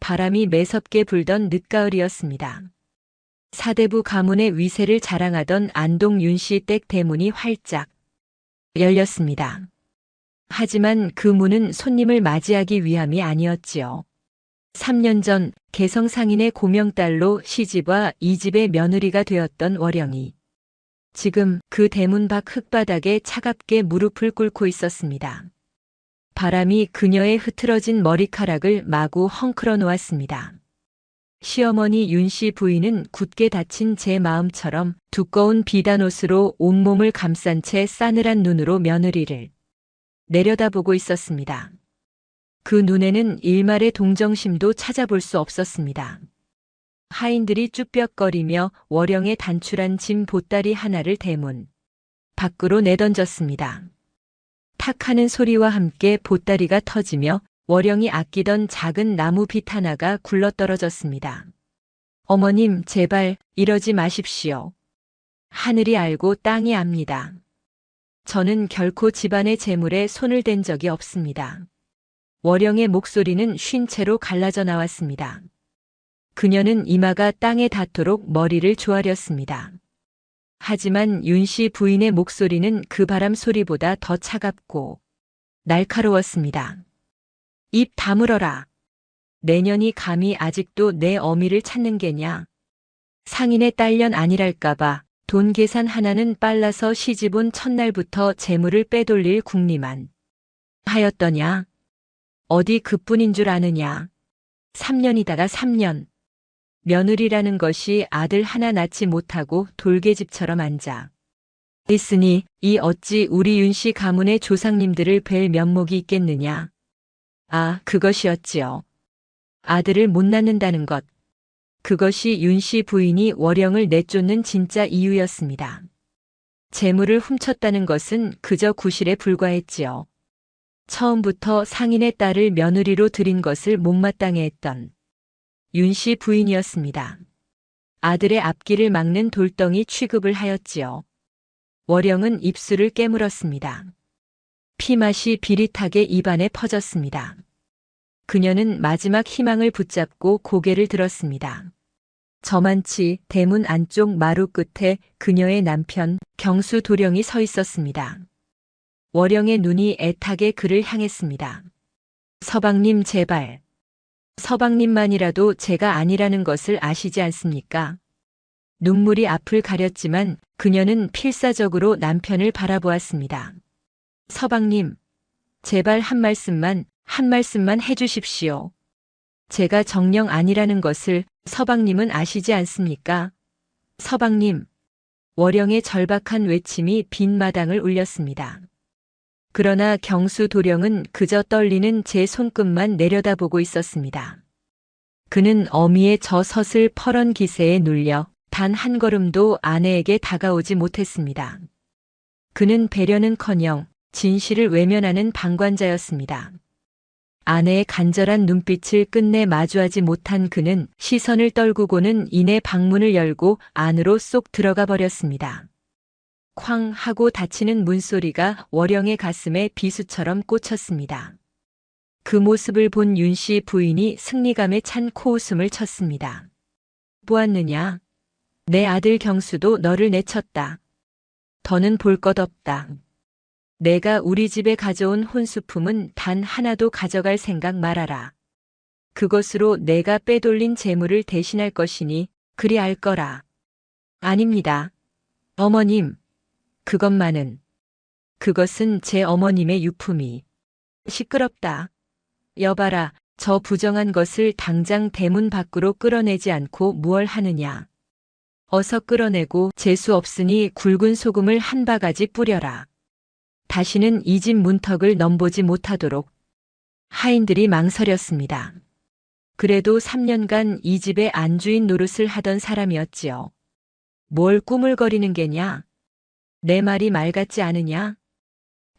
바람이 매섭게 불던 늦가을이었습니다. 사대부 가문의 위세를 자랑하던 안동 윤씨 댁 대문이 활짝 열렸습니다. 하지만 그 문은 손님을 맞이하기 위함이 아니었지요. 3년 전 개성 상인의 고명딸로 시집와 이 집의 며느리가 되었던 월영이 지금 그 대문 밖 흙바닥에 차갑게 무릎을 꿇고 있었습니다. 바람이 그녀의 흐트러진 머리카락을 마구 헝클어 놓았습니다. 시어머니 윤씨 부인은 굳게 닫힌 제 마음처럼 두꺼운 비단옷으로 온몸을 감싼 채 싸늘한 눈으로 며느리를 내려다보고 있었습니다. 그 눈에는 일말의 동정심도 찾아볼 수 없었습니다. 하인들이 쭈뼛거리며 월영의 단출한 짐 보따리 하나를 대문 밖으로 내던졌습니다. 탁 하는 소리와 함께 보따리가 터지며 월영이 아끼던 작은 나무 빛 하나가 굴러떨어졌습니다. 어머님, 제발 이러지 마십시오. 하늘이 알고 땅이 압니다. 저는 결코 집안의 재물에 손을 댄 적이 없습니다. 월영의 목소리는 쉰 채로 갈라져 나왔습니다. 그녀는 이마가 땅에 닿도록 머리를 조아렸습니다. 하지만 윤씨 부인의 목소리는 그 바람 소리보다 더 차갑고 날카로웠습니다. 입 다물어라. 내년이 감히 아직도 내 어미를 찾는 게냐. 상인의 딸년 아니랄까봐 돈 계산 하나는 빨라서 시집 온 첫날부터 재물을 빼돌릴 궁리만 하였더냐. 어디 그뿐인 줄 아느냐. 3년이다가 3년. 며느리라는 것이 아들 하나 낳지 못하고 돌개집처럼 앉아 있으니 이 어찌 우리 윤씨 가문의 조상님들을 뵐 면목이 있겠느냐. 아, 그것이었지요. 아들을 못 낳는다는 것. 그것이 윤씨 부인이 월영을 내쫓는 진짜 이유였습니다. 재물을 훔쳤다는 것은 그저 구실에 불과했지요. 처음부터 상인의 딸을 며느리로 들인 것을 못마땅해 했던 윤씨 부인이었습니다. 아들의 앞길을 막는 돌덩이 취급을 하였지요. 월영은 입술을 깨물었습니다. 피맛이 비릿하게 입안에 퍼졌습니다. 그녀는 마지막 희망을 붙잡고 고개를 들었습니다. 저만치 대문 안쪽 마루 끝에 그녀의 남편 경수 도령이 서 있었습니다. 월영의 눈이 애타게 그를 향했습니다. 서방님, 제발. 서방님만이라도 제가 아니라는 것을 아시지 않습니까? 눈물이 앞을 가렸지만 그녀는 필사적으로 남편을 바라보았습니다. 서방님, 제발 한 말씀만 해주십시오. 제가 정령 아니라는 것을 서방님은 아시지 않습니까? 서방님. 월영의 절박한 외침이 빈 마당을 울렸습니다. 그러나 경수 도령은 그저 떨리는 제 손끝만 내려다보고 있었습니다. 그는 어미의 저 서슬 퍼런 기세에 눌려 단 한 걸음도 아내에게 다가오지 못했습니다. 그는 배려는커녕 진실을 외면하는 방관자였습니다. 아내의 간절한 눈빛을 끝내 마주하지 못한 그는 시선을 떨구고는 이내 방문을 열고 안으로 쏙 들어가 버렸습니다. 쾅 하고 닫히는 문소리가 월영의 가슴에 비수처럼 꽂혔습니다. 그 모습을 본 윤씨 부인이 승리감에 찬 코웃음을 쳤습니다. 보았느냐? 내 아들 경수도 너를 내쳤다. 더는 볼 것 없다. 내가 우리 집에 가져온 혼수품은 단 하나도 가져갈 생각 말아라. 그것으로 내가 빼돌린 재물을 대신할 것이니 그리 알 거라. 아닙니다. 어머님. 그것은 제 어머님의 유품이. 시끄럽다. 여봐라, 저 부정한 것을 당장 대문 밖으로 끌어내지 않고 무얼 하느냐. 어서 끌어내고 재수 없으니 굵은 소금을 한 바가지 뿌려라. 다시는 이 집 문턱을 넘보지 못하도록. 하인들이 망설였습니다. 그래도 3년간 이 집의 안주인 노릇을 하던 사람이었지요. 뭘 꾸물거리는 게냐? 내 말이 말 같지 않으냐?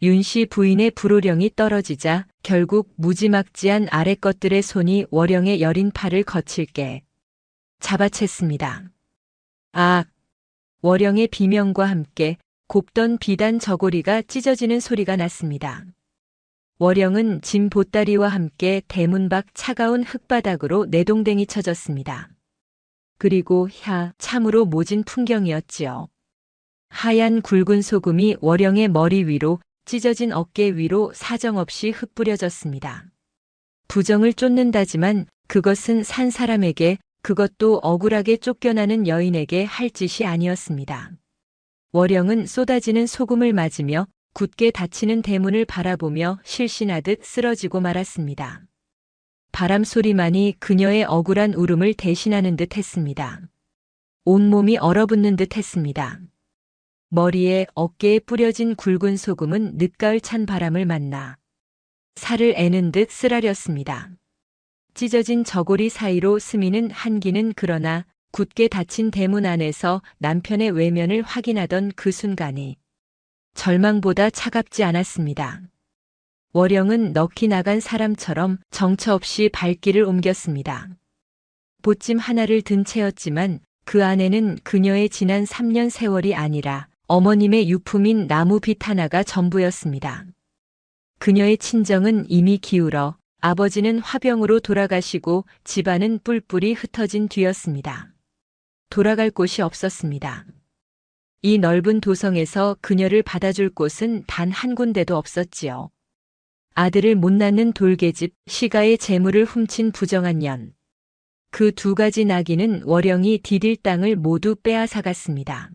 윤씨 부인의 불호령이 떨어지자 결국 무지막지한 아래 것들의 손이 월영의 여린 팔을 거칠게 잡아챘습니다. 아! 월영의 비명과 함께 곱던 비단 저고리가 찢어지는 소리가 났습니다. 월영은 짐 보따리와 함께 대문 밖 차가운 흙바닥으로 내동댕이 쳐졌습니다. 그리고 참으로 모진 풍경이었지요. 하얀 굵은 소금이 월영의 머리 위로 찢어진 어깨 위로 사정없이 흩뿌려졌습니다. 부정을 쫓는다지만 그것은 산 사람에게, 그것도 억울하게 쫓겨나는 여인에게 할 짓이 아니었습니다. 월영은 쏟아지는 소금을 맞으며 굳게 닫히는 대문을 바라보며 실신하듯 쓰러지고 말았습니다. 바람 소리만이 그녀의 억울한 울음을 대신하는 듯 했습니다. 온몸이 얼어붙는 듯 했습니다. 머리에 어깨에 뿌려진 굵은 소금은 늦가을 찬 바람을 만나 살을 애는 듯 쓰라렸습니다. 찢어진 저고리 사이로 스미는 한기는 그러나 굳게 닫힌 대문 안에서 남편의 외면을 확인하던 그 순간이 절망보다 차갑지 않았습니다. 월영은 넋이 나간 사람처럼 정처 없이 발길을 옮겼습니다. 보찜 하나를 든 채였지만 그 안에는 그녀의 지난 3년 세월이 아니라 어머님의 유품인 나무빗 하나가 전부였습니다. 그녀의 친정은 이미 기울어 아버지는 화병으로 돌아가시고 집안은 뿔뿔이 흩어진 뒤였습니다. 돌아갈 곳이 없었습니다. 이 넓은 도성에서 그녀를 받아줄 곳은 단 한 군데도 없었지요. 아들을 못 낳는 돌계집, 시가의 재물을 훔친 부정한 년. 그 두 가지 낙인은 월영이 디딜 땅을 모두 빼앗아갔습니다.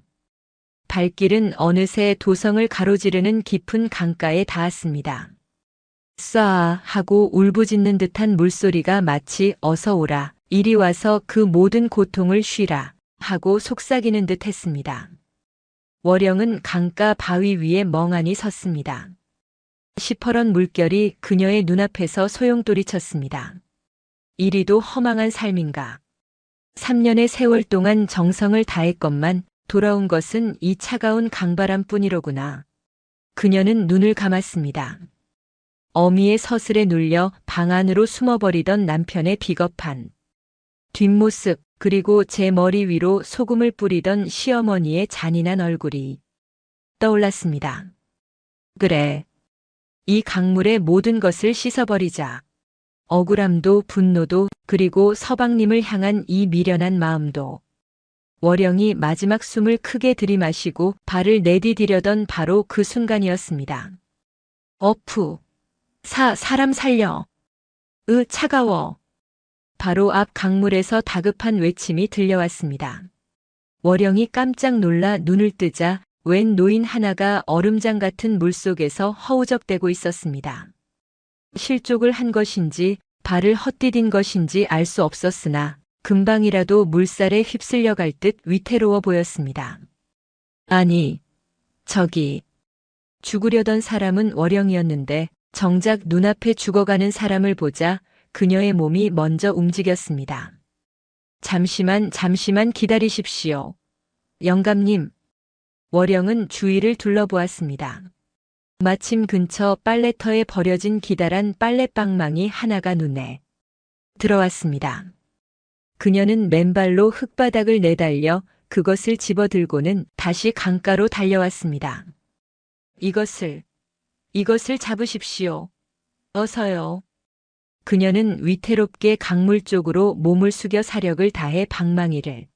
발길은 어느새 도성을 가로지르는 깊은 강가에 닿았습니다. 쏴 하고 울부짖는 듯한 물소리가 마치 어서 오라, 이리 와서 그 모든 고통을 쉬라 하고 속삭이는 듯 했습니다. 월영은 강가 바위 위에 멍하니 섰습니다. 시퍼런 물결이 그녀의 눈앞에서 소용돌이쳤습니다. 이리도 허망한 삶인가. 3년의 세월 동안 정성을 다했건만 돌아온 것은 이 차가운 강바람뿐이로구나. 그녀는 눈을 감았습니다. 어미의 서슬에 눌려 방 안으로 숨어버리던 남편의 비겁한 뒷모습, 그리고 제 머리 위로 소금을 뿌리던 시어머니의 잔인한 얼굴이 떠올랐습니다. 그래. 이 강물의 모든 것을 씻어버리자. 억울함도 분노도, 그리고 서방님을 향한 이 미련한 마음도. 월영이 마지막 숨을 크게 들이마시고 발을 내디디려던 바로 그 순간이었습니다. 어푸. 사람 살려. 차가워. 바로 앞 강물에서 다급한 외침이 들려왔습니다. 월영이 깜짝 놀라 눈을 뜨자 웬 노인 하나가 얼음장 같은 물속에서 허우적대고 있었습니다. 실족을 한 것인지 발을 헛디딘 것인지 알 수 없었으나 금방이라도 물살에 휩쓸려 갈 듯 위태로워 보였습니다. 아니, 저기. 죽으려던 사람은 월영이었는데 정작 눈앞에 죽어가는 사람을 보자 그녀의 몸이 먼저 움직였습니다. 잠시만 기다리십시오. 영감님. 월영은 주위를 둘러보았습니다. 마침 근처 빨래터에 버려진 기다란 빨래방망이 하나가 눈에 들어왔습니다. 그녀는 맨발로 흙바닥을 내달려 그것을 집어들고는 다시 강가로 달려왔습니다. 이것을 잡으십시오. 어서요. 그녀는 위태롭게 강물 쪽으로 몸을 숙여 사력을 다해 방망이를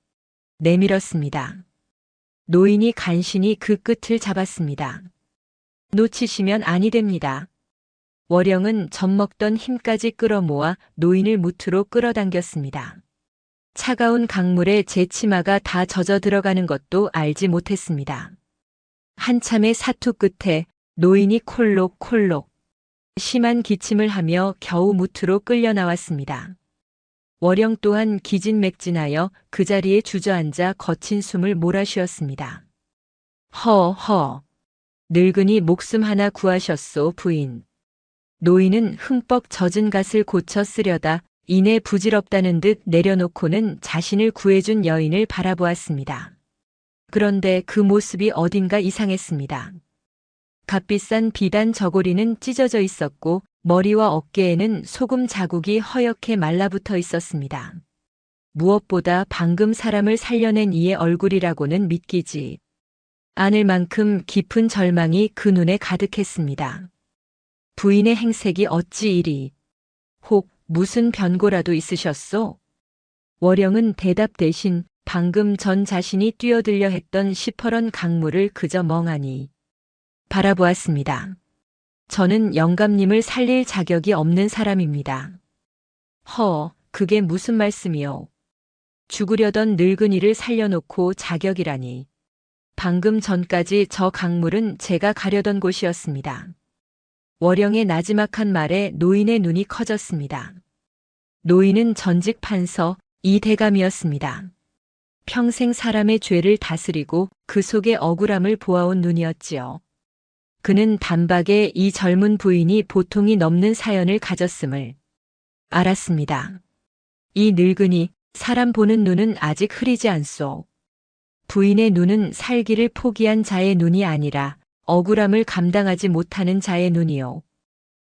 내밀었습니다. 노인이 간신히 그 끝을 잡았습니다. 놓치시면 아니 됩니다. 월영은 젖먹던 힘까지 끌어모아 노인을 무트로 끌어당겼습니다. 차가운 강물에 제 치마가 다 젖어 들어가는 것도 알지 못했습니다. 한참의 사투 끝에 노인이 콜록콜록 심한 기침을 하며 겨우 무트로 끌려 나왔습니다. 월영 또한 기진맥진하여 그 자리에 주저앉아 거친 숨을 몰아쉬었습니다. 허. 늙은이 목숨 하나 구하셨소, 부인. 노인은 흠뻑 젖은 갓을 고쳐 쓰려다 이내 부질없다는 듯 내려놓고는 자신을 구해준 여인을 바라보았습니다. 그런데 그 모습이 어딘가 이상했습니다. 값비싼 비단 저고리는 찢어져 있었고 머리와 어깨에는 소금 자국이 허옇게 말라붙어 있었습니다. 무엇보다 방금 사람을 살려낸 이의 얼굴이라고는 믿기지 않을 만큼 깊은 절망이 그 눈에 가득했습니다. 부인의 행색이 어찌 이리. 혹 무슨 변고라도 있으셨소? 월영은 대답 대신 방금 전 자신이 뛰어들려 했던 시퍼런 강물을 그저 멍하니 바라보았습니다. 저는 영감님을 살릴 자격이 없는 사람입니다. 그게 무슨 말씀이요? 죽으려던 늙은이를 살려놓고 자격이라니. 방금 전까지 저 강물은 제가 가려던 곳이었습니다. 월영의 나지막한 말에 노인의 눈이 커졌습니다. 노인은 전직 판서 이대감이었습니다. 평생 사람의 죄를 다스리고 그 속의 억울함을 보아온 눈이었지요. 그는 단박에 이 젊은 부인이 보통이 넘는 사연을 가졌음을 알았습니다. 이 늙은이 사람 보는 눈은 아직 흐리지 않소. 부인의 눈은 살기를 포기한 자의 눈이 아니라 억울함을 감당하지 못하는 자의 눈이요.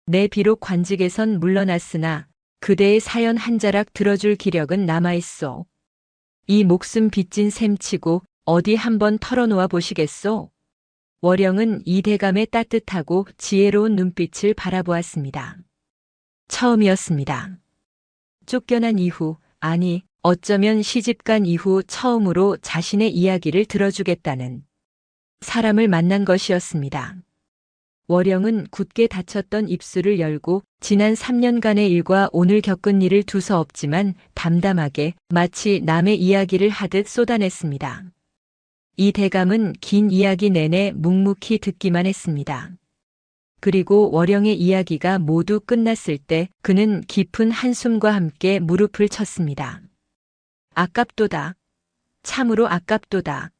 내 비록 관직에선 물러났으나 그대의 사연 한 자락 들어줄 기력은 남아있소. 이 목숨 빚진 셈치고 어디 한번 털어놓아 보시겠소? 월영은 이대감의 따뜻하고 지혜로운 눈빛을 바라보았습니다. 처음이었습니다. 쫓겨난 이후, 아니 어쩌면 시집간 이후 처음으로 자신의 이야기를 들어주겠다는 사람을 만난 것이었습니다. 월영은 굳게 닫혔던 입술을 열고 지난 3년간의 일과 오늘 겪은 일을 두서없지만 담담하게 마치 남의 이야기를 하듯 쏟아냈습니다. 이 대감은 긴 이야기 내내 묵묵히 듣기만 했습니다. 그리고 월영의 이야기가 모두 끝났을 때 그는 깊은 한숨과 함께 무릎을 쳤습니다. 아깝도다. 참으로 아깝도다.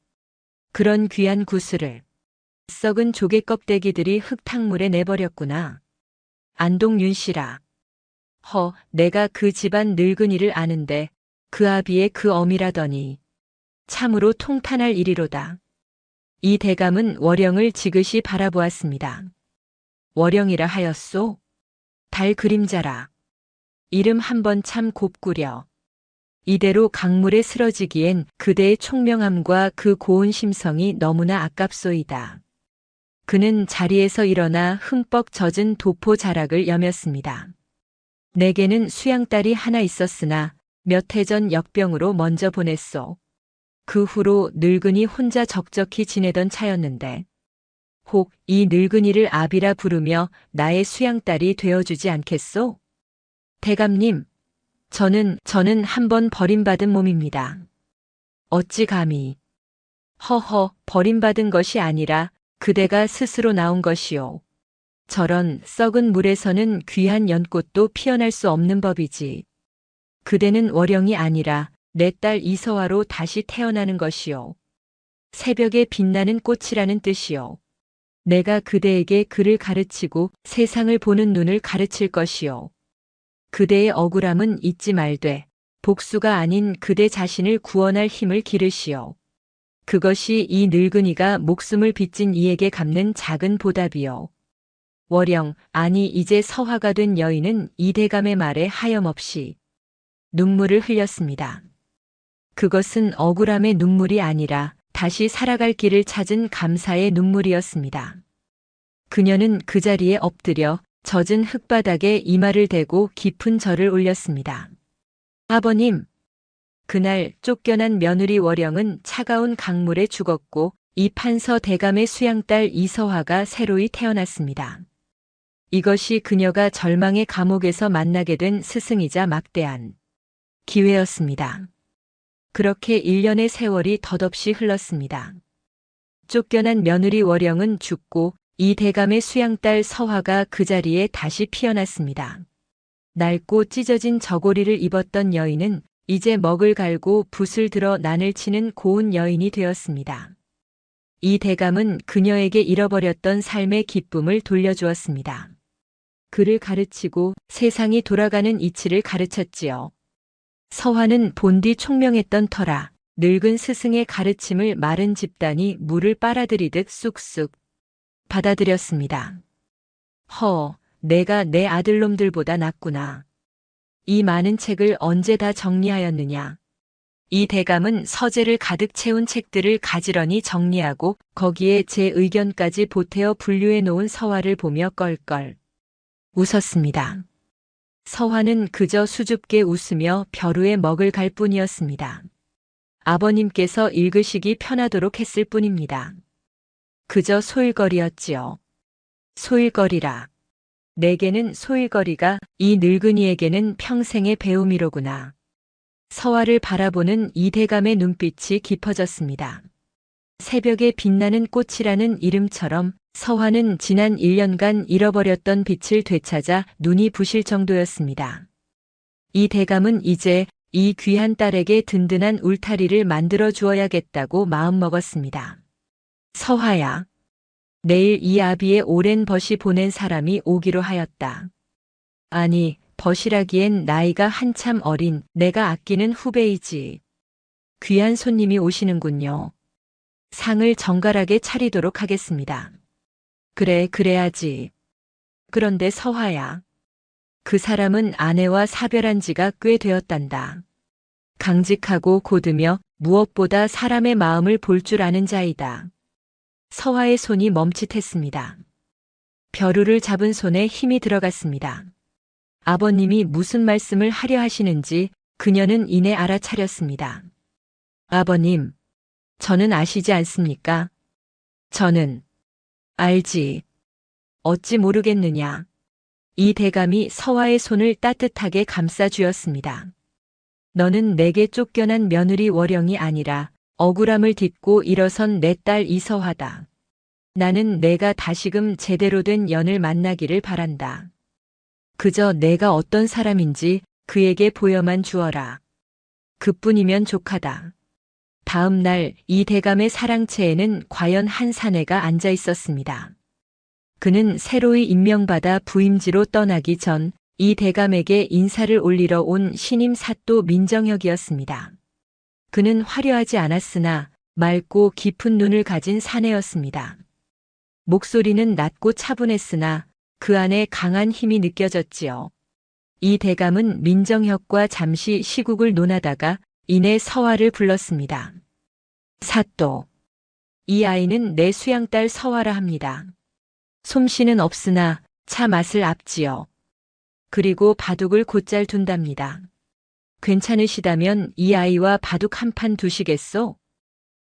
그런 귀한 구슬을 썩은 조개 껍데기들이 흙탕물에 내버렸구나. 안동윤 씨라. 내가 그 집안 늙은이를 아는데 그 아비의 그 어미라더니 참으로 통탄할 일이로다. 이 대감은 월영을 지그시 바라보았습니다. 월영이라 하였소? 달 그림자라. 이름 한번 참 곱구려. 이대로 강물에 쓰러지기엔 그대의 총명함과 그 고운 심성이 너무나 아깝소이다. 그는 자리에서 일어나 흠뻑 젖은 도포 자락을 여몄습니다. 내게는 수양딸이 하나 있었으나 몇 해 전 역병으로 먼저 보냈소. 그 후로 늙은이 혼자 적적히 지내던 차였는데 혹 이 늙은이를 아비라 부르며 나의 수양딸이 되어주지 않겠소? 대감님, 저는 한 번 버림받은 몸입니다. 어찌 감히. 버림받은 것이 아니라 그대가 스스로 나온 것이요. 저런 썩은 물에서는 귀한 연꽃도 피어날 수 없는 법이지. 그대는 월영이 아니라 내 딸 이서화로 다시 태어나는 것이요. 새벽에 빛나는 꽃이라는 뜻이요. 내가 그대에게 글을 가르치고 세상을 보는 눈을 가르칠 것이요. 그대의 억울함은 잊지 말되 복수가 아닌 그대 자신을 구원할 힘을 기르시오. 그것이 이 늙은이가 목숨을 빚진 이에게 갚는 작은 보답이요. 월영, 아니 이제 서화가 된 여인은 이대감의 말에 하염없이 눈물을 흘렸습니다. 그것은 억울함의 눈물이 아니라 다시 살아갈 길을 찾은 감사의 눈물이었습니다. 그녀는 그 자리에 엎드려 젖은 흙바닥에 이마를 대고 깊은 절을 올렸습니다. 아버님, 그날 쫓겨난 며느리 월영은 차가운 강물에 죽었고 이 판서 대감의 수양딸 이서화가 새로이 태어났습니다. 이것이 그녀가 절망의 감옥에서 만나게 된 스승이자 막대한 기회였습니다. 그렇게 1년의 세월이 덧없이 흘렀습니다. 쫓겨난 며느리 월영은 죽고 이 대감의 수양딸 서화가 그 자리에 다시 피어났습니다. 낡고 찢어진 저고리를 입었던 여인은 이제 먹을 갈고 붓을 들어 난을 치는 고운 여인이 되었습니다. 이 대감은 그녀에게 잃어버렸던 삶의 기쁨을 돌려주었습니다. 그를 가르치고 세상이 돌아가는 이치를 가르쳤지요. 서화는 본디 총명했던 터라 늙은 스승의 가르침을 마른 집단이 물을 빨아들이듯 쑥쑥 받아들였습니다. 내가 내 아들놈들보다 낫구나. 이 많은 책을 언제 다 정리하였느냐. 이 대감은 서재를 가득 채운 책들을 가지런히 정리하고 거기에 제 의견까지 보태어 분류해 놓은 서화를 보며 껄껄 웃었습니다. 서화는 그저 수줍게 웃으며 벼루에 먹을 갈 뿐이었습니다. 아버님께서 읽으시기 편하도록 했을 뿐입니다. 그저 소일거리였지요. 소일거리라. 내게는 소일거리가 이 늙은이에게는 평생의 배움이로구나. 서화를 바라보는 이대감의 눈빛이 깊어졌습니다. 새벽에 빛나는 꽃이라는 이름처럼 서화는 지난 1년간 잃어버렸던 빛을 되찾아 눈이 부실 정도였습니다. 이 대감은 이제 이 귀한 딸에게 든든한 울타리를 만들어 주어야겠다고 마음먹었습니다. 서화야. 내일 이 아비의 오랜 벗이 보낸 사람이 오기로 하였다. 아니, 벗이라기엔 나이가 한참 어린 내가 아끼는 후배이지. 귀한 손님이 오시는군요. 상을 정갈하게 차리도록 하겠습니다. 그래, 그래야지. 그런데 서화야. 그 사람은 아내와 사별한 지가 꽤 되었단다. 강직하고 고드며 무엇보다 사람의 마음을 볼 줄 아는 자이다. 서화의 손이 멈칫했습니다. 벼루를 잡은 손에 힘이 들어갔습니다. 아버님이 무슨 말씀을 하려 하시는지 그녀는 이내 알아차렸습니다. 아버님, 저는 아시지 않습니까? 저는 알지. 어찌 모르겠느냐. 이 대감이 서화의 손을 따뜻하게 감싸 주었습니다. 너는 내게 쫓겨난 며느리 월영이 아니라 억울함을 딛고 일어선 내 딸 이서화다. 나는 내가 다시금 제대로 된 연을 만나기를 바란다. 그저 내가 어떤 사람인지 그에게 보여만 주어라. 그뿐이면 족하다. 다음 날 이 대감의 사랑채에는 과연 한 사내가 앉아 있었습니다. 그는 새로이 임명받아 부임지로 떠나기 전 이 대감에게 인사를 올리러 온 신임 사또 민정혁이었습니다. 그는 화려하지 않았으나 맑고 깊은 눈을 가진 사내였습니다. 목소리는 낮고 차분했으나 그 안에 강한 힘이 느껴졌지요. 이 대감은 민정혁과 잠시 시국을 논하다가 이내 서화를 불렀습니다. 사또, 이 아이는 내 수양딸 서화라 합니다. 솜씨는 없으나 차 맛을 압지요. 그리고 바둑을 곧잘 둔답니다. 괜찮으시다면 이 아이와 바둑 한 판 두시겠소?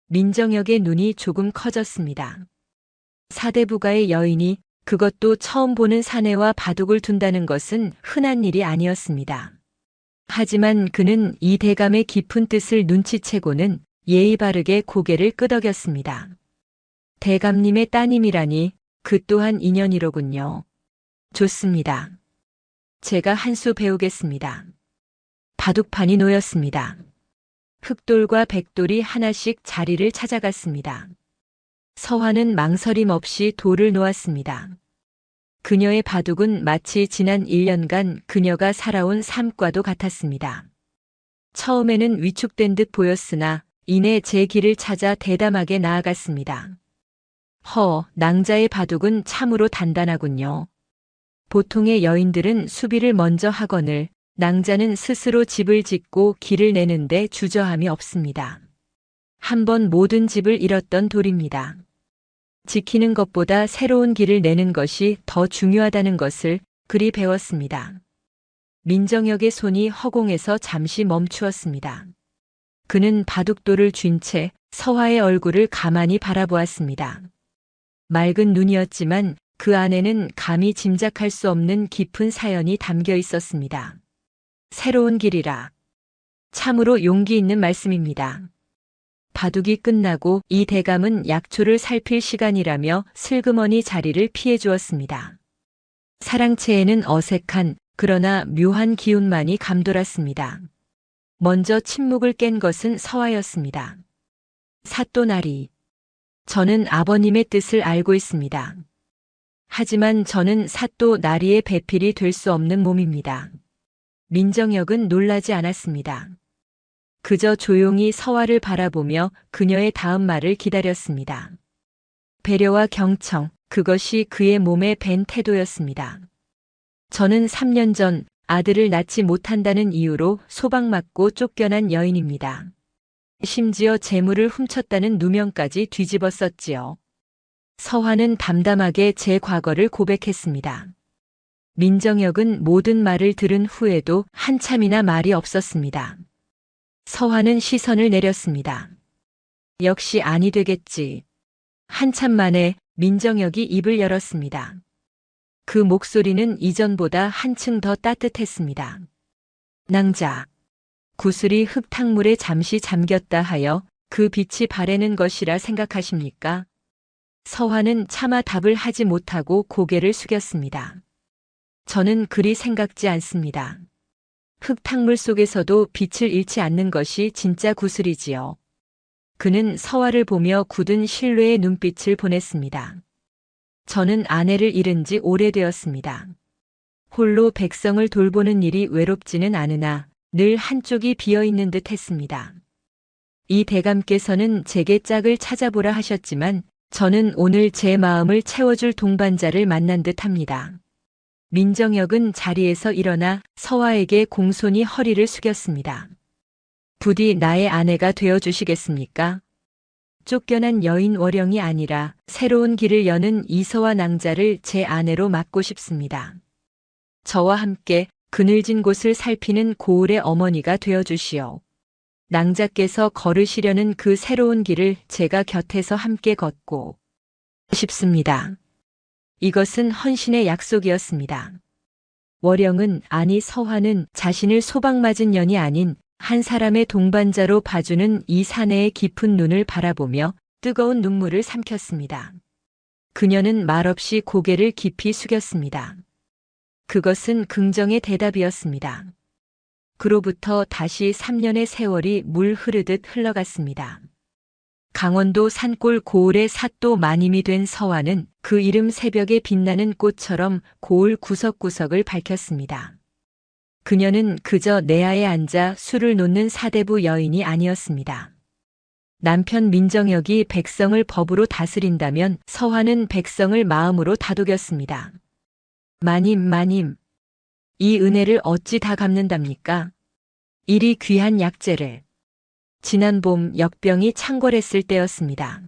민정혁의 눈이 조금 커졌습니다. 사대부가의 여인이 그것도 처음 보는 사내와 바둑을 둔다는 것은 흔한 일이 아니었습니다. 하지만 그는 이 대감의 깊은 뜻을 눈치채고는 예의 바르게 고개를 끄덕였습니다. 대감님의 따님이라니 그 또한 인연이로군요. 좋습니다. 제가 한 수 배우겠습니다. 바둑판이 놓였습니다. 흑돌과 백돌이 하나씩 자리를 찾아갔습니다. 서화는 망설임 없이 돌을 놓았습니다. 그녀의 바둑은 마치 지난 1년간 그녀가 살아온 삶과도 같았습니다. 처음에는 위축된 듯 보였으나 이내 제 길을 찾아 대담하게 나아갔습니다. 낭자의 바둑은 참으로 단단하군요. 보통의 여인들은 수비를 먼저 하거늘 낭자는 스스로 집을 짓고 길을 내는데 주저함이 없습니다. 한번 모든 집을 잃었던 돌입니다. 지키는 것보다 새로운 길을 내는 것이 더 중요하다는 것을 그리 배웠습니다. 민정혁의 손이 허공에서 잠시 멈추었습니다. 그는 바둑돌을 쥔 채 서화의 얼굴을 가만히 바라보았습니다. 맑은 눈이었지만 그 안에는 감히 짐작할 수 없는 깊은 사연이 담겨 있었습니다. 새로운 길이라. 참으로 용기 있는 말씀입니다. 바둑이 끝나고 이 대감은 약초를 살필 시간이라며 슬그머니 자리를 피해 주었습니다. 사랑채에는 어색한 그러나 묘한 기운만이 감돌았습니다. 먼저 침묵을 깬 것은 서화였습니다. 사또나리. 저는 아버님의 뜻을 알고 있습니다. 하지만 저는 사또 나리의 배필이 될 수 없는 몸입니다. 민정혁은 놀라지 않았습니다. 그저 조용히 서화를 바라보며 그녀의 다음 말을 기다렸습니다. 배려와 경청, 그것이 그의 몸에 밴 태도였습니다. 저는 3년 전 아들을 낳지 못한다는 이유로 소박맞고 쫓겨난 여인입니다. 심지어 재물을 훔쳤다는 누명까지 뒤집었었지요. 서화는 담담하게 제 과거를 고백했습니다. 민정역은 모든 말을 들은 후에도 한참이나 말이 없었습니다. 서화는 시선을 내렸습니다. 역시 아니 되겠지. 한참 만에 민정역이 입을 열었습니다. 그 목소리는 이전보다 한층 더 따뜻했습니다. 낭자. 구슬이 흙탕물에 잠시 잠겼다 하여 그 빛이 바래는 것이라 생각하십니까? 서화는 차마 답을 하지 못하고 고개를 숙였습니다. 저는 그리 생각지 않습니다. 흙탕물 속에서도 빛을 잃지 않는 것이 진짜 구슬이지요. 그는 서화를 보며 굳은 신뢰의 눈빛을 보냈습니다. 저는 아내를 잃은 지 오래되었습니다. 홀로 백성을 돌보는 일이 외롭지는 않으나 늘 한쪽이 비어있는 듯 했습니다. 이 대감께서는 제게 짝을 찾아보라 하셨지만 저는 오늘 제 마음을 채워줄 동반자를 만난 듯 합니다. 민정역은 자리에서 일어나 서화에게 공손히 허리를 숙였습니다. 부디 나의 아내가 되어주시겠습니까? 쫓겨난 여인 월영이 아니라 새로운 길을 여는 이서와 낭자를 제 아내로 맡고 싶습니다. 저와 함께 그늘진 곳을 살피는 고을의 어머니가 되어주시오. 낭자께서 걸으시려는 그 새로운 길을 제가 곁에서 함께 걷고 싶습니다. 이것은 헌신의 약속이었습니다. 월영은 아니 서화는 자신을 소박맞은 년이 아닌 한 사람의 동반자로 봐주는 이 사내의 깊은 눈을 바라보며 뜨거운 눈물을 삼켰습니다. 그녀는 말없이 고개를 깊이 숙였습니다. 그것은 긍정의 대답이었습니다. 그로부터 다시 3년의 세월이 물 흐르듯 흘러갔습니다. 강원도 산골 고을의 사또 마님이 된 서화는 그 이름 새벽에 빛나는 꽃처럼 고을 구석구석을 밝혔습니다. 그녀는 그저 내야에 앉아 술을 놓는 사대부 여인이 아니었습니다. 남편 민정역이 백성을 법으로 다스린다면 서화는 백성을 마음으로 다독였습니다. 마님, 이 은혜를 어찌 다 갚는답니까? 이리 귀한 약재를. 지난 봄 역병이 창궐했을 때였습니다.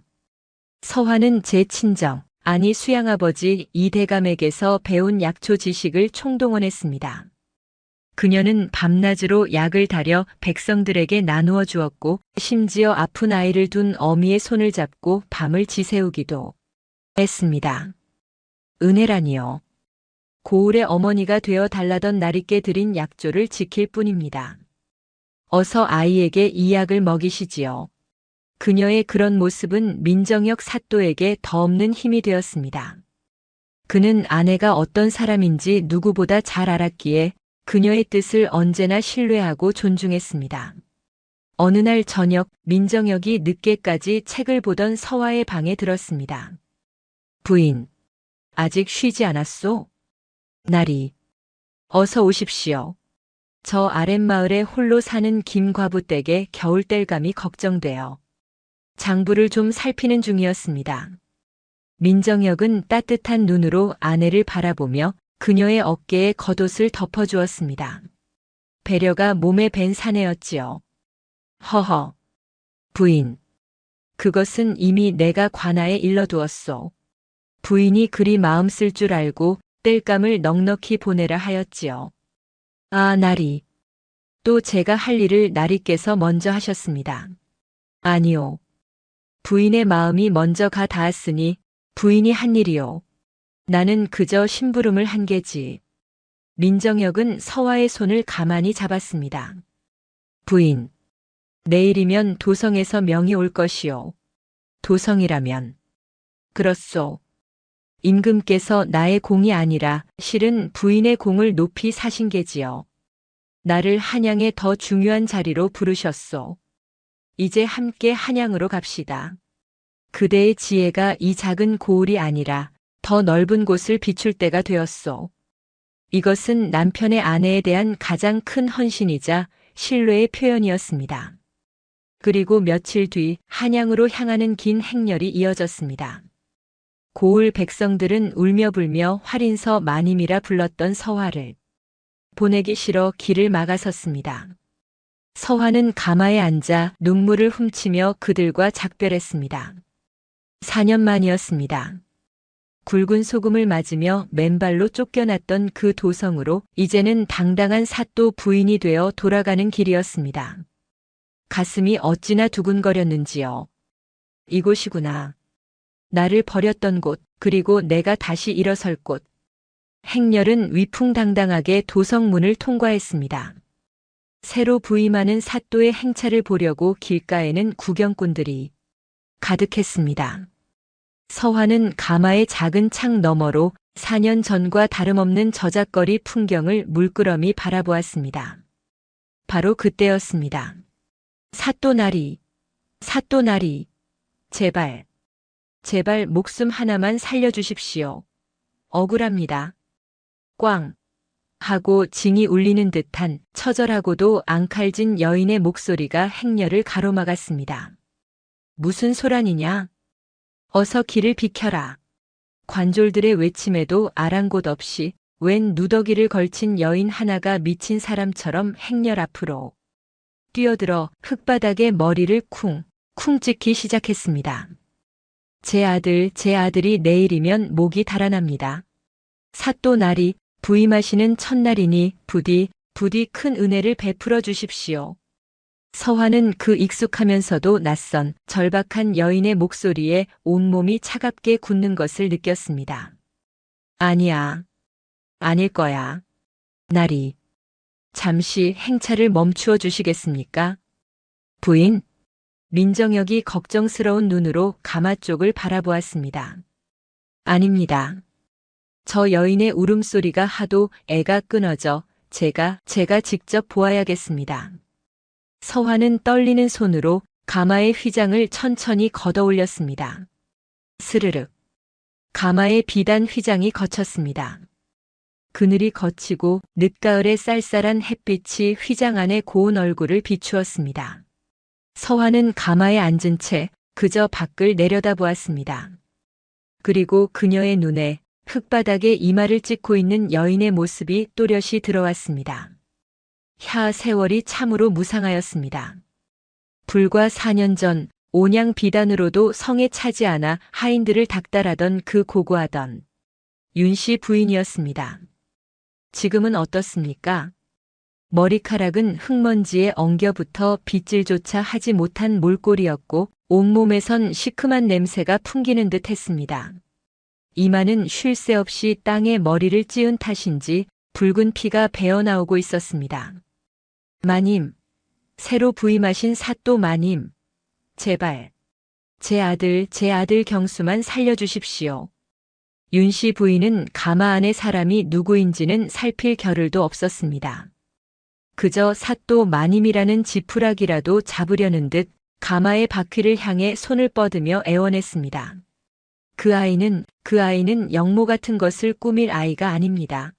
서화는 제 친정, 아니 수양아버지 이대감에게서 배운 약초 지식을 총동원했습니다. 그녀는 밤낮으로 약을 다려 백성들에게 나누어 주었고 심지어 아픈 아이를 둔 어미의 손을 잡고 밤을 지새우기도 했습니다. 은혜라니요. 고을의 어머니가 되어 달라던 나리께 드린 약조를 지킬 뿐입니다. 어서 아이에게 이 약을 먹이시지요. 그녀의 그런 모습은 민정역 사또에게 더 없는 힘이 되었습니다. 그는 아내가 어떤 사람인지 누구보다 잘 알았기에 그녀의 뜻을 언제나 신뢰하고 존중했습니다. 어느 날 저녁 민정역이 늦게까지 책을 보던 서화의 방에 들었습니다. 부인, 아직 쉬지 않았소? 나리, 어서 오십시오. 저 아랫마을에 홀로 사는 김과부 댁의 겨울뗄감이 걱정되어 장부를 좀 살피는 중이었습니다. 민정역은 따뜻한 눈으로 아내를 바라보며 그녀의 어깨에 겉옷을 덮어주었습니다. 배려가 몸에 밴 사내였지요. 허허. 부인. 그것은 이미 내가 관아에 일러두었소. 부인이 그리 마음 쓸 줄 알고 뗄감을 넉넉히 보내라 하였지요. 아, 나리. 또 제가 할 일을 나리께서 먼저 하셨습니다. 아니요. 부인의 마음이 먼저 가 닿았으니 부인이 한 일이요. 나는 그저 심부름을 한 게지. 민정역은 서화의 손을 가만히 잡았습니다. 부인. 내일이면 도성에서 명이 올 것이요. 도성이라면. 그렇소. 임금께서 나의 공이 아니라 실은 부인의 공을 높이 사신 게지요. 나를 한양의 더 중요한 자리로 부르셨소. 이제 함께 한양으로 갑시다. 그대의 지혜가 이 작은 고을이 아니라 더 넓은 곳을 비출 때가 되었소. 이것은 남편의 아내에 대한 가장 큰 헌신이자 신뢰의 표현이었습니다. 그리고 며칠 뒤 한양으로 향하는 긴 행렬이 이어졌습니다. 고을 백성들은 울며불며 활인서 마님이라 불렀던 서화를 보내기 싫어 길을 막아섰습니다. 서화는 가마에 앉아 눈물을 훔치며 그들과 작별했습니다. 4년 만이었습니다. 굵은 소금을 맞으며 맨발로 쫓겨났던 그 도성으로 이제는 당당한 사또 부인이 되어 돌아가는 길이었습니다. 가슴이 어찌나 두근거렸는지요. 이곳이구나. 나를 버렸던 곳, 그리고 내가 다시 일어설 곳. 행렬은 위풍당당하게 도성문을 통과했습니다. 새로 부임하는 사또의 행차를 보려고 길가에는 구경꾼들이 가득했습니다. 서화는 가마의 작은 창 너머로 4년 전과 다름없는 저작거리 풍경을 물끄러미 바라보았습니다. 바로 그때였습니다. 사또나리, 사또나리, 제발, 제발 목숨 하나만 살려주십시오. 억울합니다. 꽝 하고 징이 울리는 듯한 처절하고도 앙칼진 여인의 목소리가 행렬을 가로막았습니다. 무슨 소란이냐? 어서 길을 비켜라. 관졸들의 외침에도 아랑곳 없이 웬 누더기를 걸친 여인 하나가 미친 사람처럼 행렬 앞으로 뛰어들어 흙바닥에 머리를 쿵 찍기 시작했습니다. 제 아들이 내일이면 목이 달아납니다. 사또나리 부임하시는 첫날이니 부디 큰 은혜를 베풀어 주십시오. 서화는 그 익숙하면서도 낯선 절박한 여인의 목소리에 온몸이 차갑게 굳는 것을 느꼈습니다. 아니야. 아닐 거야. 나리. 잠시 행차를 멈추어 주시겠습니까? 부인. 민정혁이 걱정스러운 눈으로 가마 쪽을 바라보았습니다. 아닙니다. 저 여인의 울음소리가 하도 애가 끊어져 제가 직접 보아야겠습니다. 서화는 떨리는 손으로 가마의 휘장을 천천히 걷어 올렸습니다. 스르륵. 가마의 비단 휘장이 걷혔습니다. 그늘이 거치고 늦가을의 쌀쌀한 햇빛이 휘장 안의 고운 얼굴을 비추었습니다. 서화는 가마에 앉은 채 그저 밖을 내려다보았습니다. 그리고 그녀의 눈에 흙바닥에 이마를 찍고 있는 여인의 모습이 또렷이 들어왔습니다. 야, 세월이 참으로 무상하였습니다. 불과 4년 전 온양 비단으로도 성에 차지 않아 하인들을 닥달하던 그 고고하던 윤씨 부인이었습니다. 지금은 어떻습니까? 머리카락은 흙먼지에 엉겨붙어 빗질조차 하지 못한 몰골이었고 온몸에선 시큼한 냄새가 풍기는 듯 했습니다. 이마는 쉴 새 없이 땅에 머리를 찧은 탓인지 붉은 피가 배어나오고 있었습니다. 마님, 새로 부임하신 사또 마님, 제발, 제 아들 경수만 살려주십시오. 윤씨 부인은 가마 안의 사람이 누구인지는 살필 겨를도 없었습니다. 그저 사또 마님이라는 지푸라기라도 잡으려는 듯 가마의 바퀴를 향해 손을 뻗으며 애원했습니다. 그 아이는 영모 같은 것을 꾸밀 아이가 아닙니다.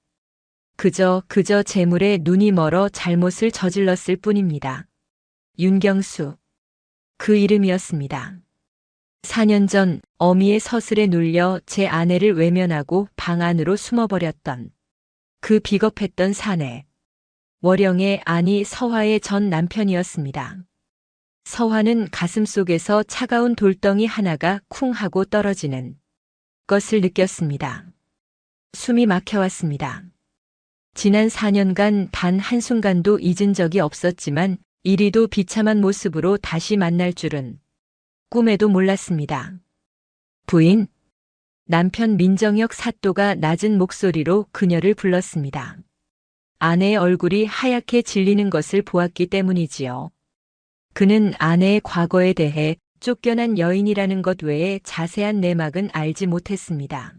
그저 재물에 눈이 멀어 잘못을 저질렀을 뿐입니다. 윤경수. 그 이름이었습니다. 4년 전 어미의 서슬에 눌려 제 아내를 외면하고 방 안으로 숨어버렸던 그 비겁했던 사내. 월영의 아니 서화의 전 남편이었습니다. 서화는 가슴속에서 차가운 돌덩이 하나가 쿵 하고 떨어지는 것을 느꼈습니다. 숨이 막혀왔습니다. 지난 4년간 단 한순간도 잊은 적이 없었지만 이리도 비참한 모습으로 다시 만날 줄은 꿈에도 몰랐습니다. 부인, 남편 민정혁 사또가 낮은 목소리로 그녀를 불렀습니다. 아내의 얼굴이 하얗게 질리는 것을 보았기 때문이지요. 그는 아내의 과거에 대해 쫓겨난 여인이라는 것 외에 자세한 내막은 알지 못했습니다.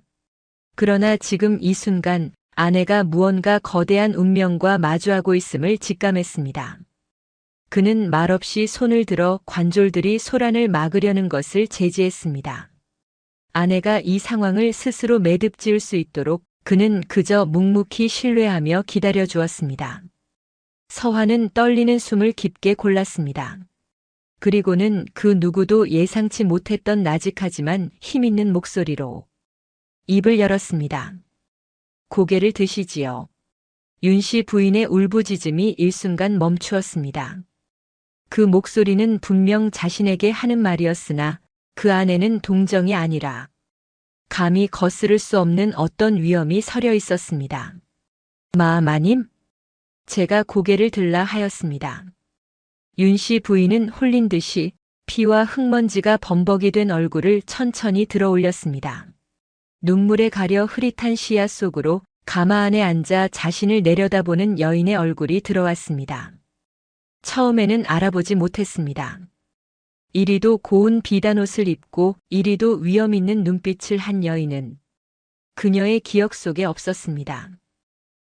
그러나 지금 이 순간 아내가 무언가 거대한 운명과 마주하고 있음을 직감했습니다. 그는 말없이 손을 들어 관졸들이 소란을 막으려는 것을 제지했습니다. 아내가 이 상황을 스스로 매듭지을 수 있도록 그는 그저 묵묵히 신뢰하며 기다려 주었습니다. 서화는 떨리는 숨을 깊게 골랐습니다. 그리고는 그 누구도 예상치 못했던 나직하지만 힘있는 목소리로 입을 열었습니다. 고개를 드시지요. 윤씨 부인의 울부짖음이 일순간 멈추었습니다. 그 목소리는 분명 자신에게 하는 말이었으나 그 안에는 동정이 아니라 감히 거스를 수 없는 어떤 위험이 서려 있었습니다. 마님? 제가 고개를 들라 하였습니다. 윤씨 부인은 홀린 듯이 피와 흙먼지가 범벅이 된 얼굴을 천천히 들어 올렸습니다. 눈물에 가려 흐릿한 시야 속으로 가마 안에 앉아 자신을 내려다보는 여인의 얼굴이 들어왔습니다. 처음에는 알아보지 못했습니다. 이리도 고운 비단옷을 입고 이리도 위험 있는 눈빛을 한 여인은 그녀의 기억 속에 없었습니다.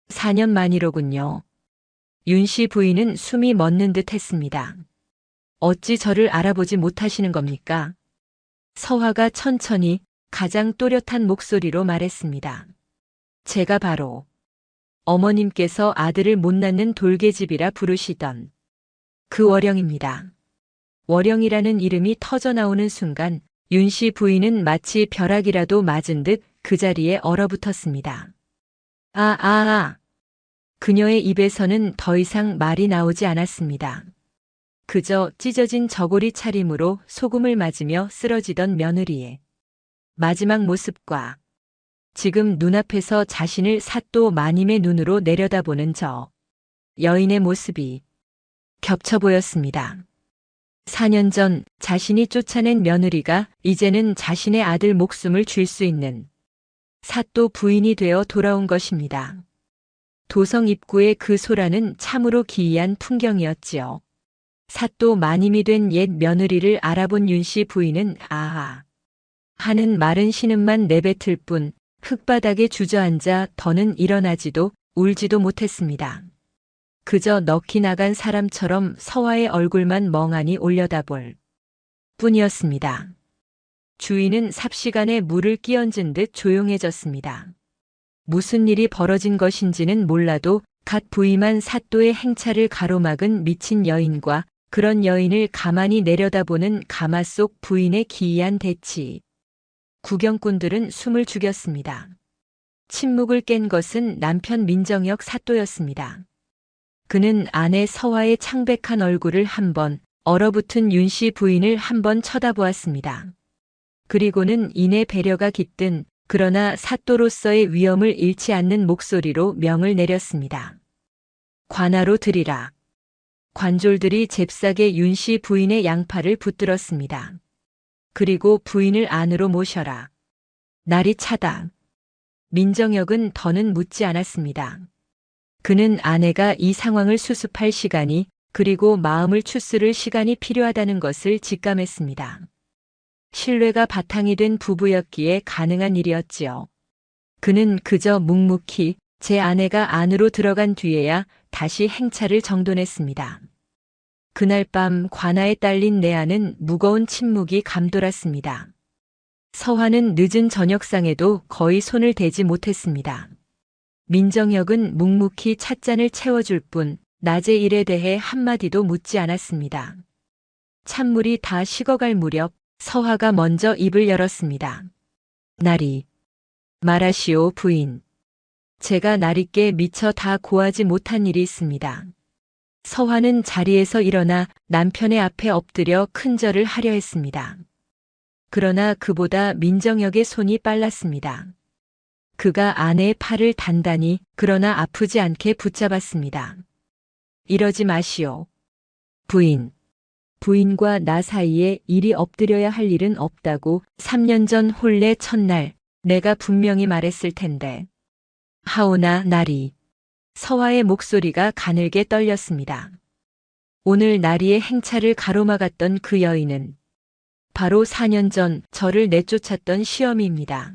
4년 만이로군요. 윤씨 부인은 숨이 멎는 듯 했습니다. 어찌 저를 알아보지 못하시는 겁니까? 서화가 천천히 가장 또렷한 목소리로 말했습니다. 제가 바로 어머님께서 아들을 못 낳는 돌계집이라 부르시던 그 월영입니다. 월영이라는 이름이 터져나오는 순간 윤씨 부인은 마치 벼락이라도 맞은 듯 그 자리에 얼어붙었습니다. 그녀의 입에서는 더 이상 말이 나오지 않았습니다. 그저 찢어진 저고리 차림으로 소금을 맞으며 쓰러지던 며느리의 마지막 모습과 지금 눈앞에서 자신을 사또 마님의 눈으로 내려다보는 저 여인의 모습이 겹쳐 보였습니다. 4년 전 자신이 쫓아낸 며느리가 이제는 자신의 아들 목숨을 줄 수 있는 사또 부인이 되어 돌아온 것입니다. 도성 입구의 그 소라는 참으로 기이한 풍경이었지요. 사또 마님이 된 옛 며느리를 알아본 윤씨 부인은 아하 하는 마른 신음만 내뱉을 뿐 흙바닥에 주저앉아 더는 일어나지도 울지도 못했습니다. 그저 넋이 나간 사람처럼 서화의 얼굴만 멍하니 올려다볼 뿐이었습니다. 주인은 삽시간에 물을 끼얹은 듯 조용해졌습니다. 무슨 일이 벌어진 것인지는 몰라도 갓 부임한 사또의 행차를 가로막은 미친 여인과 그런 여인을 가만히 내려다보는 가마 속 부인의 기이한 대치. 구경꾼들은 숨을 죽였습니다. 침묵을 깬 것은 남편 민정역 사또였습니다. 그는 아내 서화의 창백한 얼굴을 한번, 얼어붙은 윤씨 부인을 한번 쳐다보았습니다. 그리고는 이내 배려가 깃든 그러나 사또로서의 위엄을 잃지 않는 목소리로 명을 내렸습니다. 관하로 드리라. 관졸들이 잽싸게 윤씨 부인의 양팔을 붙들었습니다. 그리고 부인을 안으로 모셔라. 날이 차다. 민정역은 더는 묻지 않았습니다. 그는 아내가 이 상황을 수습할 시간이 그리고 마음을 추스를 시간이 필요하다는 것을 직감했습니다. 신뢰가 바탕이 된 부부였기에 가능한 일이었지요. 그는 그저 묵묵히 제 아내가 안으로 들어간 뒤에야 다시 행차를 정돈했습니다. 그날 밤 관아에 딸린 내 안은 무거운 침묵이 감돌았습니다. 서화는 늦은 저녁상에도 거의 손을 대지 못했습니다. 민정역은 묵묵히 찻잔을 채워줄 뿐 낮의 일에 대해 한마디도 묻지 않았습니다. 찬물이 다 식어갈 무렵 서화가 먼저 입을 열었습니다. 나리. 말하시오 부인. 제가 나리께 미처 다 고하지 못한 일이 있습니다. 서화는 자리에서 일어나 남편의 앞에 엎드려 큰절을 하려 했습니다. 그러나 그보다 민정역의 손이 빨랐습니다. 그가 아내의 팔을 단단히 그러나 아프지 않게 붙잡았습니다. 이러지 마시오. 부인. 부인과 나 사이에 일이 엎드려야 할 일은 없다고 3년 전 혼례 첫날 내가 분명히 말했을 텐데. 하오나 나리. 서화의 목소리가 가늘게 떨렸습니다. 오늘 나리의 행차를 가로막았던 그 여인은 바로 4년 전 저를 내쫓았던 시어미입니다.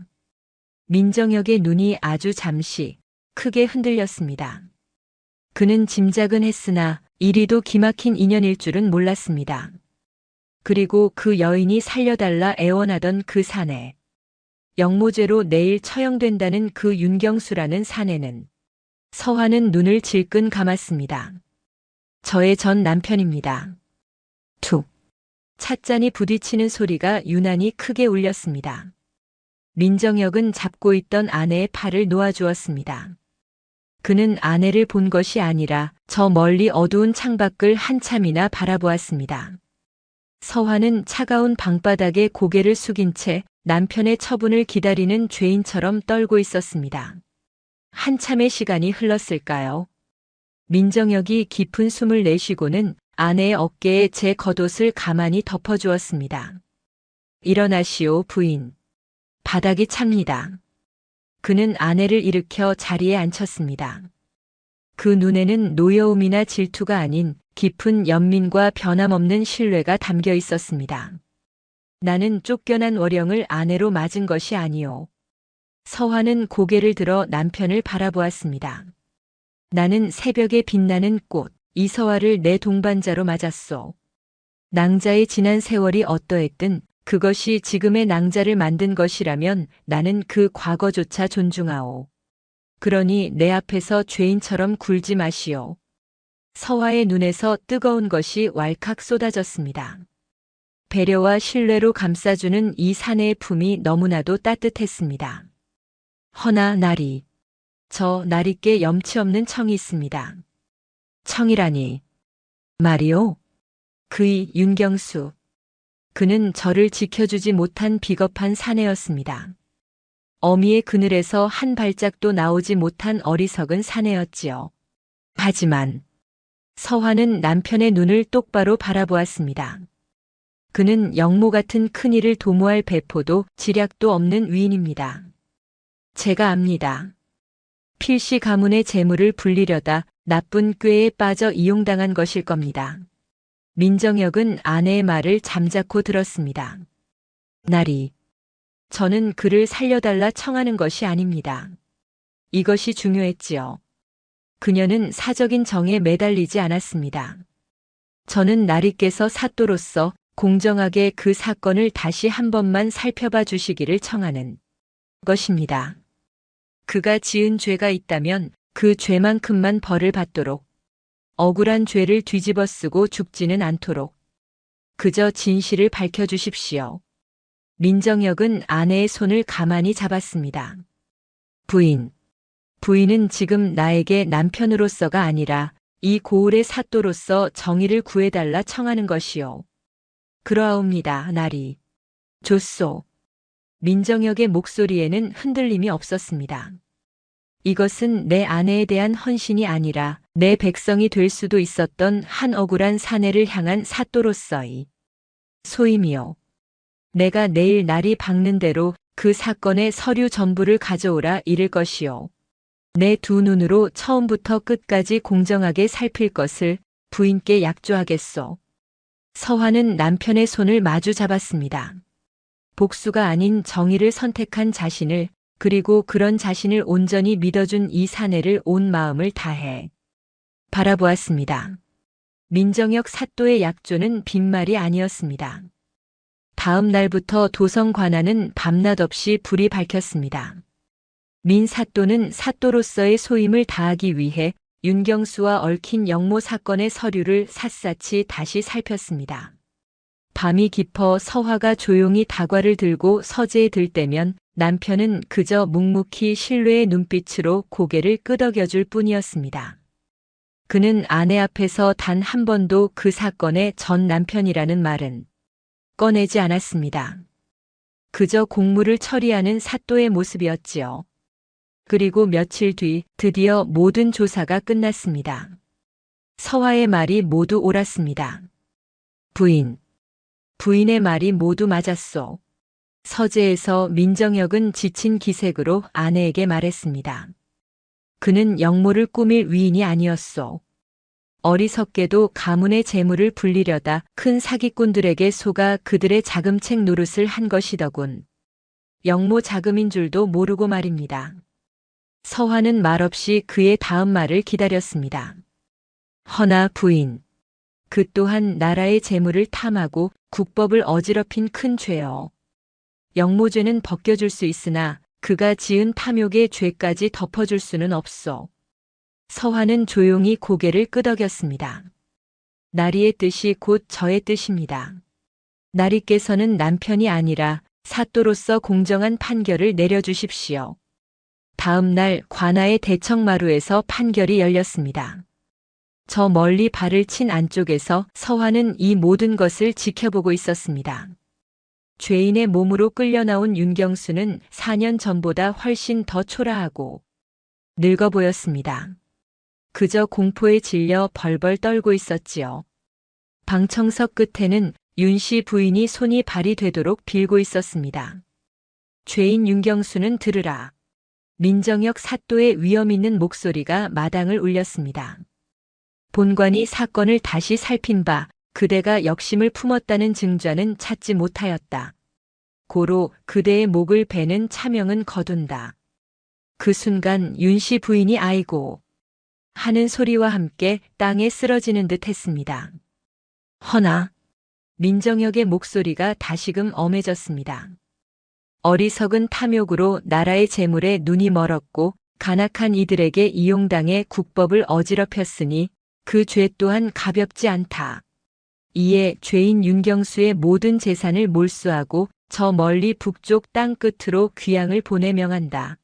민정역의 눈이 아주 잠시 크게 흔들렸습니다. 그는 짐작은 했으나 이리도 기막힌 인연일 줄은 몰랐습니다. 그리고 그 여인이 살려달라 애원하던 그 사내. 영모죄로 내일 처형된다는 그 윤경수라는 사내는 서화는 눈을 질끈 감았습니다. 저의 전 남편입니다. 툭. 찻잔이 부딪히는 소리가 유난히 크게 울렸습니다. 민정역은 잡고 있던 아내의 팔을 놓아주었습니다. 그는 아내를 본 것이 아니라 저 멀리 어두운 창밖을 한참이나 바라보았습니다. 서화는 차가운 방바닥에 고개를 숙인 채 남편의 처분을 기다리는 죄인처럼 떨고 있었습니다. 한참의 시간이 흘렀을까요? 민정혁이 깊은 숨을 내쉬고는 아내의 어깨에 제 겉옷을 가만히 덮어주었습니다. 일어나시오, 부인. 바닥이 찹니다. 그는 아내를 일으켜 자리에 앉혔습니다. 그 눈에는 노여움이나 질투가 아닌 깊은 연민과 변함없는 신뢰가 담겨 있었습니다. 나는 쫓겨난 월영을 아내로 맞은 것이 아니오. 서화는 고개를 들어 남편을 바라보았습니다. 나는 새벽에 빛나는 꽃, 이서화를 내 동반자로 맞았소. 낭자의 지난 세월이 어떠했든 그것이 지금의 낭자를 만든 것이라면 나는 그 과거조차 존중하오. 그러니 내 앞에서 죄인처럼 굴지 마시오. 서화의 눈에서 뜨거운 것이 왈칵 쏟아졌습니다. 배려와 신뢰로 감싸주는 이 사내의 품이 너무나도 따뜻했습니다. 허나 나리. 저 나리께 염치 없는 청이 있습니다. 청이라니. 말이오. 그이 윤경수. 그는 저를 지켜주지 못한 비겁한 사내였습니다. 어미의 그늘에서 한 발짝도 나오지 못한 어리석은 사내였지요. 하지만 서화는 남편의 눈을 똑바로 바라보았습니다. 그는 영모 같은 큰일을 도모할 배포도 지략도 없는 위인입니다. 제가 압니다. 필시 가문의 재물을 불리려다 나쁜 꾀에 빠져 이용당한 것일 겁니다. 민정혁은 아내의 말을 잠자코 들었습니다. 나리. 저는 그를 살려달라 청하는 것이 아닙니다. 이것이 중요했지요. 그녀는 사적인 정에 매달리지 않았습니다. 저는 나리께서 사또로서 공정하게 그 사건을 다시 한 번만 살펴봐 주시기를 청하는 것입니다. 그가 지은 죄가 있다면 그 죄만큼만 벌을 받도록, 억울한 죄를 뒤집어 쓰고 죽지는 않도록 그저 진실을 밝혀주십시오. 민정혁은 아내의 손을 가만히 잡았습니다. 부인. 부인은 지금 나에게 남편으로서가 아니라 이 고을의 사또로서 정의를 구해달라 청하는 것이요. 그러하옵니다, 나리. 좋소. 민정혁의 목소리에는 흔들림이 없었습니다. 이것은 내 아내에 대한 헌신이 아니라 내 백성이 될 수도 있었던 한 억울한 사내를 향한 사또로서의 소임이요. 내가 내일 날이 밝는 대로 그 사건의 서류 전부를 가져오라 이를 것이요. 내 두 눈으로 처음부터 끝까지 공정하게 살필 것을 부인께 약조하겠소. 서화는 남편의 손을 마주 잡았습니다. 복수가 아닌 정의를 선택한 자신을, 그리고 그런 자신을 온전히 믿어준 이 사내를 온 마음을 다해 바라보았습니다. 민정혁 사또의 약조는 빈말이 아니었습니다. 다음 날부터 도성 관아는 밤낮 없이 불이 밝혔습니다. 민 사또는 사또로서의 소임을 다하기 위해 윤경수와 얽힌 영모 사건의 서류를 샅샅이 다시 살폈습니다. 밤이 깊어 서화가 조용히 다과를 들고 서재에 들 때면 남편은 그저 묵묵히 신뢰의 눈빛으로 고개를 끄덕여줄 뿐이었습니다. 그는 아내 앞에서 단 한 번도 그 사건의 전 남편이라는 말은 꺼내지 않았습니다. 그저 공무를 처리하는 사또의 모습이었지요. 그리고 며칠 뒤 드디어 모든 조사가 끝났습니다. 서화의 말이 모두 옳았습니다. 부인. 부인의 말이 모두 맞았소. 서재에서 민정혁은 지친 기색으로 아내에게 말했습니다. 그는 영모를 꾸밀 위인이 아니었소. 어리석게도 가문의 재물을 불리려다 큰 사기꾼들에게 속아 그들의 자금책 노릇을 한 것이더군. 영모 자금인 줄도 모르고 말입니다. 서화는 말없이 그의 다음 말을 기다렸습니다. 허나 부인. 그 또한 나라의 재물을 탐하고 국법을 어지럽힌 큰 죄여. 영모죄는 벗겨줄 수 있으나 그가 지은 탐욕의 죄까지 덮어줄 수는 없소. 서화는 조용히 고개를 끄덕였습니다. 나리의 뜻이 곧 저의 뜻입니다. 나리께서는 남편이 아니라 사또로서 공정한 판결을 내려주십시오. 다음 날 관아의 대청마루에서 판결이 열렸습니다. 저 멀리 발을 친 안쪽에서 서화는 이 모든 것을 지켜보고 있었습니다. 죄인의 몸으로 끌려 나온 윤경수는 4년 전보다 훨씬 더 초라하고 늙어 보였습니다. 그저 공포에 질려 벌벌 떨고 있었지요. 방청석 끝에는 윤 씨 부인이 손이 발이 되도록 빌고 있었습니다. 죄인 윤경수는 들으라. 민정혁 사또의 위험 있는 목소리가 마당을 울렸습니다. 본관이 사건을 다시 살핀 바 그대가 역심을 품었다는 증좌는 찾지 못하였다. 고로 그대의 목을 베는 차명은 거둔다. 그 순간 윤 씨 부인이 아이고 하는 소리와 함께 땅에 쓰러지는 듯 했습니다. 허나 민정혁의 목소리가 다시금 엄해졌습니다. 어리석은 탐욕으로 나라의 재물에 눈이 멀었고 간악한 이들에게 이용당해 국법을 어지럽혔으니 그 죄 또한 가볍지 않다. 이에 죄인 윤경수의 모든 재산을 몰수하고 저 멀리 북쪽 땅 끝으로 귀양을 보내 명한다.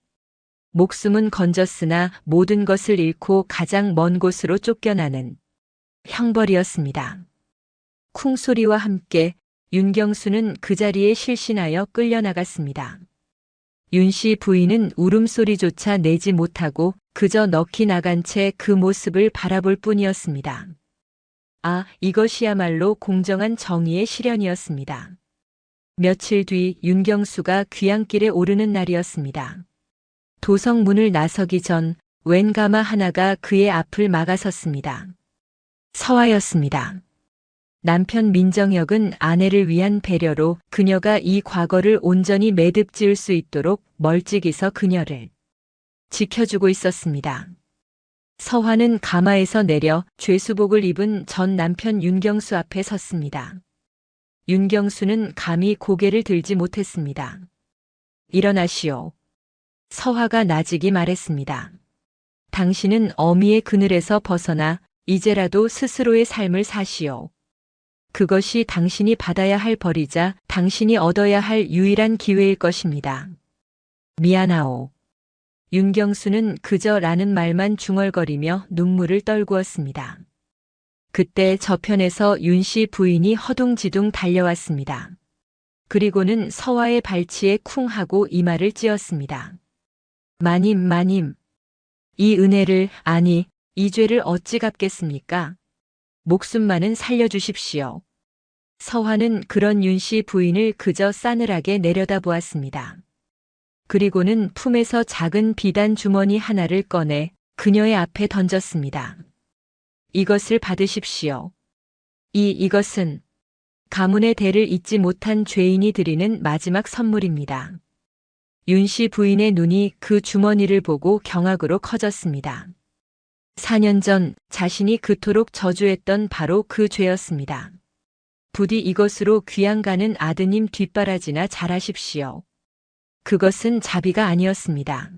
목숨은 건졌으나 모든 것을 잃고 가장 먼 곳으로 쫓겨나는 형벌이었습니다. 쿵소리와 함께 윤경수는 그 자리에 실신하여 끌려나갔습니다. 윤 씨 부인은 울음소리조차 내지 못하고 그저 넋이 나간 채 그 모습을 바라볼 뿐이었습니다. 아, 이것이야말로 공정한 정의의 실현이었습니다. 며칠 뒤 윤경수가 귀향길에 오르는 날이었습니다. 도성문을 나서기 전 웬 가마 하나가 그의 앞을 막아섰습니다. 서화였습니다. 남편 민정혁은 아내를 위한 배려로 그녀가 이 과거를 온전히 매듭 지을 수 있도록 멀찍이서 그녀를 지켜주고 있었습니다. 서화는 가마에서 내려 죄수복을 입은 전 남편 윤경수 앞에 섰습니다. 윤경수는 감히 고개를 들지 못했습니다. 일어나시오. 서화가 나직이 말했습니다. 당신은 어미의 그늘에서 벗어나 이제라도 스스로의 삶을 사시오. 그것이 당신이 받아야 할 벌이자 당신이 얻어야 할 유일한 기회일 것입니다. 미안하오. 윤경수는 그저 라는 말만 중얼거리며 눈물을 떨구었습니다. 그때 저편에서 윤 씨 부인이 허둥지둥 달려왔습니다. 그리고는 서화의 발치에 쿵 하고 이마를 찧었습니다. 마님, 이 은혜를, 아니, 이 죄를 어찌 갚겠습니까? 목숨만은 살려주십시오. 서화는 그런 윤 씨 부인을 그저 싸늘하게 내려다보았습니다. 그리고는 품에서 작은 비단 주머니 하나를 꺼내 그녀의 앞에 던졌습니다. 이것을 받으십시오. 이것은 가문의 대를 잊지 못한 죄인이 드리는 마지막 선물입니다. 윤 씨 부인의 눈이 그 주머니를 보고 경악으로 커졌습니다. 4년 전 자신이 그토록 저주했던 바로 그 죄였습니다. 부디 이것으로 귀양 가는 아드님 뒷바라지나 잘하십시오. 그것은 자비가 아니었습니다.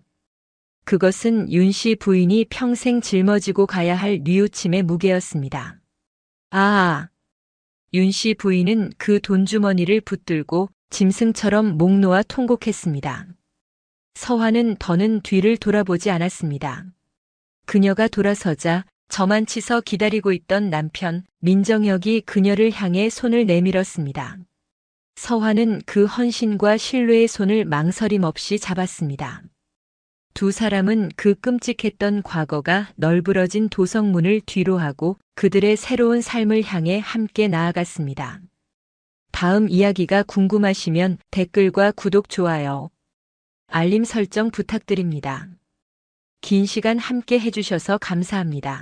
그것은 윤 씨 부인이 평생 짊어지고 가야 할 뉘우침의 무게였습니다. 아! 윤 씨 부인은 그 돈주머니를 붙들고 짐승처럼 목 놓아 통곡했습니다. 서화는 더는 뒤를 돌아보지 않았습니다. 그녀가 돌아서자 저만치 서 기다리고 있던 남편 민정혁이 그녀를 향해 손을 내밀었습니다. 서화는 그 헌신과 신뢰의 손을 망설임 없이 잡았습니다. 두 사람은 그 끔찍했던 과거가 널브러진 도성문을 뒤로하고 그들의 새로운 삶을 향해 함께 나아갔습니다. 다음 이야기가 궁금하시면 댓글과 구독, 좋아요, 알림 설정 부탁드립니다. 긴 시간 함께 해주셔서 감사합니다.